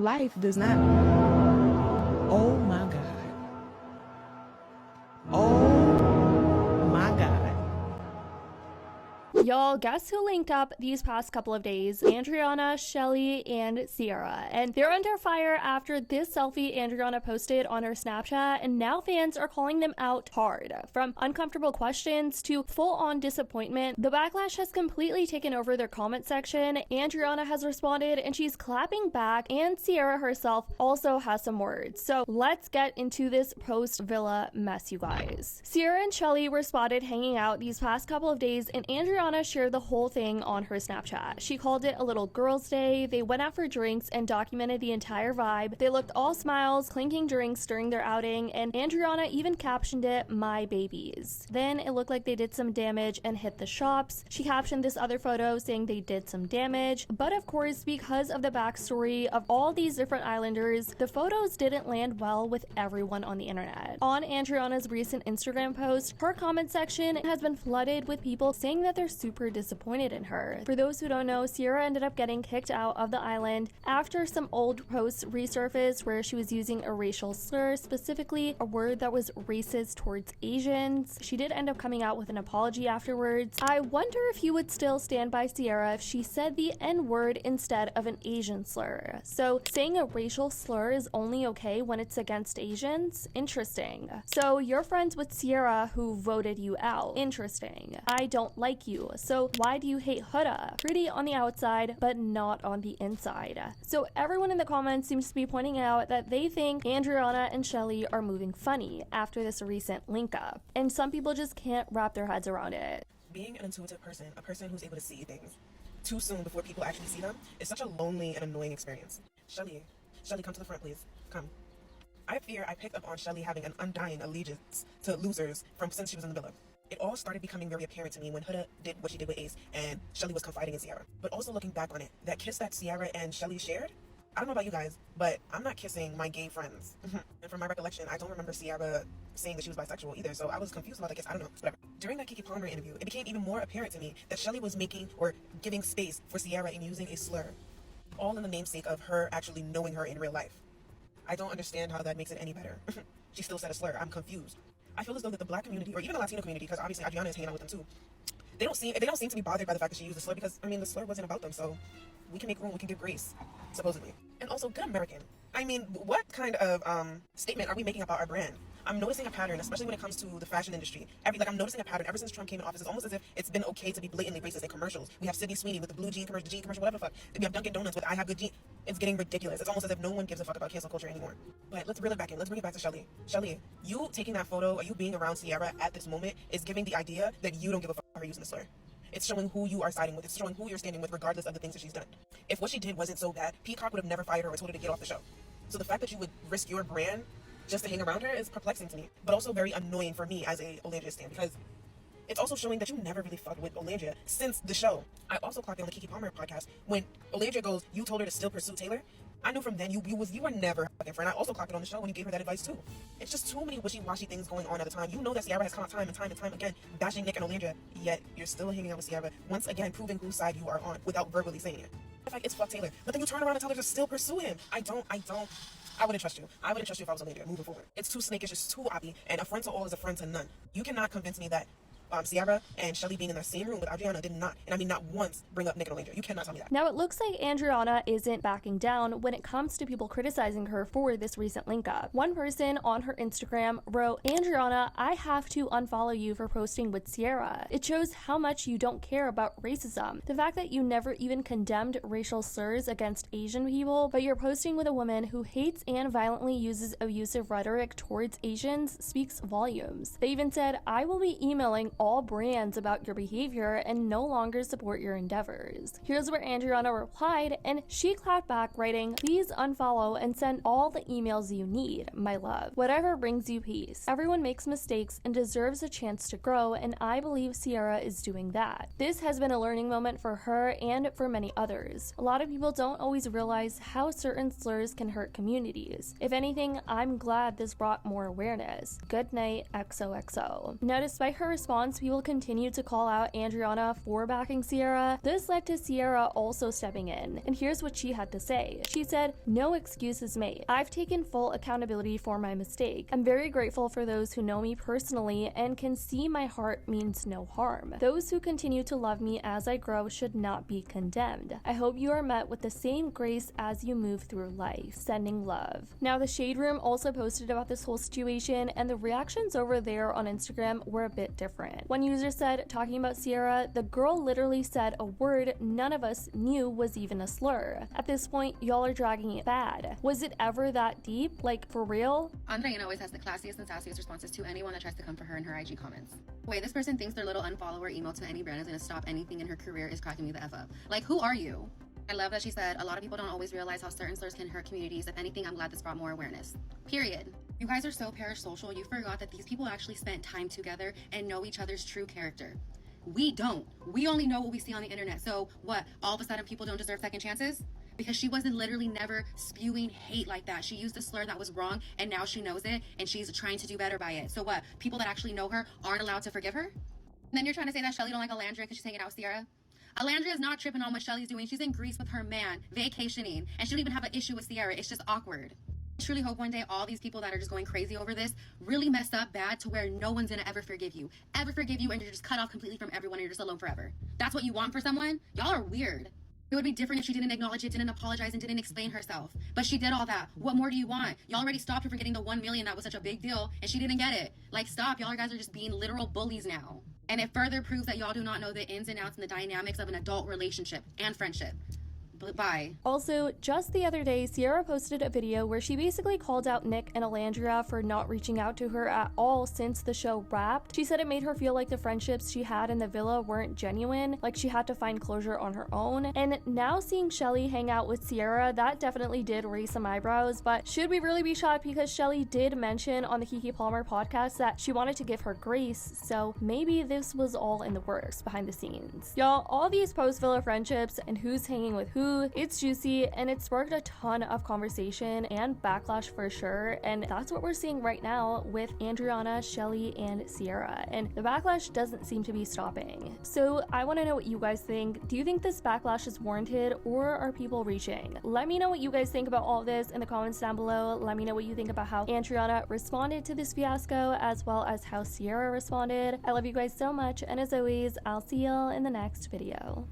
Life does not. Oh my God. Oh my God. Y'all, guess who linked up these past couple of days? Andreina, Shelly, and Cierra. And they're under fire after this selfie Andreina posted on her Snapchat, and now fans are calling them out hard. From uncomfortable questions to full-on disappointment, the backlash has completely taken over their comment section. Andreina has responded, and she's clapping back, and Cierra herself also has some words. So let's get into this post-Villa mess, you guys. Cierra and Shelly were spotted hanging out these past couple of days, and Andreina shared the whole thing on her Snapchat. She called it a little girls' day. They went out for drinks and documented the entire vibe. They looked all smiles, clinking drinks during their outing, and Andreina even captioned it, "My babies." Then it looked like they did some damage and hit the shops. She captioned this other photo saying they did some damage, but of course, because of the backstory of all these different islanders, the photos didn't land well with everyone on the internet. On Andreina's recent Instagram post, her comment section has been flooded with people saying that they're super disappointed in her. For those who don't know, Cierra ended up getting kicked out of the island after some old posts resurfaced where she was using a racial slur, specifically a word that was racist towards Asians. She did end up coming out with an apology afterwards. I wonder if you would still stand by Cierra if she said the N-word instead of an Asian slur. So saying a racial slur is only okay when it's against Asians? Interesting. So you're friends with Cierra who voted you out. Interesting. I don't like you. So why do you hate Huda? Pretty on the outside, but not on the inside. So everyone in the comments seems to be pointing out that they think Andreina and Shelly are moving funny after this recent link up. And some people just can't wrap their heads around it. Being an intuitive person, a person who's able to see things too soon before people actually see them, is such a lonely and annoying experience. Shelly, come to the front, please. Come. I fear I picked up on Shelly having an undying allegiance to losers from since she was in the villa. It all started becoming very apparent to me when Huda did what she did with Ace and Shelly was confiding in Cierra. But also looking back on it, that kiss that Cierra and Shelly shared, I don't know about you guys, but I'm not kissing my gay friends. And from my recollection, I don't remember Cierra saying that she was bisexual either, so I was confused about the kiss. I don't know, whatever. During that Keke Palmer interview, it became even more apparent to me that Shelly was making or giving space for Cierra and using a slur, all in the namesake of her actually knowing her in real life. I don't understand how that makes it any better. She still said a slur. I'm confused. I feel as though that the Black community, or even the Latino community, because obviously Adriana is hanging out with them too, they don't seem to be bothered by the fact that she used the slur, because I mean the slur wasn't about them, so we can make room, we can give grace, supposedly. And also, good American. I mean, what kind of statement are we making about our brand? I'm noticing a pattern, especially when it comes to the fashion industry. I'm noticing a pattern ever since Trump came in office. It's almost as if it's been okay to be blatantly racist in commercials. We have Sydney Sweeney with the blue jean commercial, the jean commercial, whatever the fuck. We have Dunkin' Donuts with I have good jeans. It's getting ridiculous. It's almost as if no one gives a fuck about cancel culture anymore. But let's reel it back in. Let's bring it back to Shelly. Shelly, you taking that photo, or you being around Cierra at this moment, is giving the idea that you don't give a fuck about her using the slur. It's showing who you are siding with. It's showing who you're standing with, regardless of the things that she's done. If what she did wasn't so bad, Peacock would have never fired her or told her to get off the show. So the fact that you would risk your brand just to hang around her is perplexing to me, but also very annoying for me as a Olandria stan, because it's also showing that you never really fucked with Olandria since the show. I also clocked it on the Keke Palmer podcast when Olandria goes, "You told her to still pursue Taylor." I knew from then you were never a fucking friend. I also clocked it on the show when you gave her that advice too. It's just too many wishy-washy things going on at the time. You know that Cierra has come out time and time again bashing Nick and Olandria, yet you're still hanging out with Cierra, once again proving whose side you are on without verbally saying it. In fact, it's fuck Taylor, but then you turn around and tell her to still pursue him. I wouldn't trust you. I wouldn't trust you if I was Andrea moving forward. It's too snakish, it's too oppy, and a friend to all is a friend to none. You cannot convince me that Cierra and Shelly being in the same room with Adriana did not, and I mean not once, bring up Nick and Olandria. You cannot tell me that. Now it looks like Andreina isn't backing down when it comes to people criticizing her for this recent link up. One person on her Instagram wrote, "Andreina, I have to unfollow you for posting with Cierra. It shows how much you don't care about racism. The fact that you never even condemned racial slurs against Asian people, but you're posting with a woman who hates and violently uses abusive rhetoric towards Asians speaks volumes." They even said, "I will be emailing all brands about your behavior and no longer support your endeavors." Here's where Andreina replied, and she clapped back writing, "Please unfollow and send all the emails you need, my love. Whatever brings you peace. Everyone makes mistakes and deserves a chance to grow, and I believe Cierra is doing that." This has been a learning moment for her and for many others. A lot of people don't always realize how certain slurs can hurt communities. If anything, I'm glad this brought more awareness. Good night, XOXO. Now, despite her response response, people continued to call out Andreina for backing Cierra. This led to Cierra also stepping in, and here's what she had to say. She said, "No excuses made. I've taken full accountability for my mistake. I'm very grateful for those who know me personally and can see my heart means no harm. Those who continue to love me as I grow should not be condemned. I hope you are met with the same grace as you move through life. Sending love." Now, the Shade Room also posted about this whole situation, and the reactions over there on Instagram were a bit different. One user said, talking about Cierra, "The girl literally said a word none of us knew was even a slur. At this point, y'all are dragging it bad. Was it ever that deep? Like, for real?" Andreina always has the classiest and sassiest responses to anyone that tries to come for her in her IG comments. The way this person thinks their little unfollower email to any brand is gonna stop anything in her career is cracking me the F up. Like, who are you? I love that she said, "A lot of people don't always realize how certain slurs can hurt communities. If anything, I'm glad this brought more awareness." Period. You guys are so parasocial, you forgot that these people actually spent time together and know each other's true character. We don't. We only know what we see on the internet. So what, all of a sudden people don't deserve second chances? Because she wasn't literally never spewing hate like that. She used a slur that was wrong, and now she knows it, and she's trying to do better by it. So what, people that actually know her aren't allowed to forgive her? And then you're trying to say that Shelly don't like Alandria because she's hanging out with Cierra? Alandria is not tripping on what Shelly's doing. She's in Greece with her man, vacationing, and she don't even have an issue with Cierra. It's just awkward. I truly hope one day all these people that are just going crazy over this really mess up bad to where no one's gonna ever forgive you, and you're just cut off completely from everyone and you're just alone forever. That's what you want for someone? Y'all are weird. It would be different if she didn't acknowledge it, didn't apologize, and didn't explain herself. But she did all that. What more do you want? Y'all already stopped her from getting the 1 million that was such a big deal, and she didn't get it. Like, stop. Y'all guys are just being literal bullies now. And it further proves that y'all do not know the ins and outs and the dynamics of an adult relationship and friendship. Bye. Also, just the other day, Cierra posted a video where she basically called out Nick and Alandria for not reaching out to her at all since the show wrapped. She said it made her feel like the friendships she had in the villa weren't genuine, like she had to find closure on her own. And now seeing Shelly hang out with Cierra, that definitely did raise some eyebrows, but should we really be shocked? Because Shelly did mention on the Kiki Palmer podcast that she wanted to give her grace, so maybe this was all in the works behind the scenes. Y'all, all these post-villa friendships and who's hanging with who, it's juicy, and it sparked a ton of conversation and backlash for sure, and that's what we're seeing right now with Andreina, Shelly, and Cierra, and the backlash doesn't seem to be stopping. So I want to know what you guys think. Do you think this backlash is warranted, or are people reaching? Let me know what you guys think about all this in the comments down below. Let me know what you think about how Andreina responded to this fiasco, as well as how Cierra responded. I love you guys so much, and as always, I'll see y'all in the next video.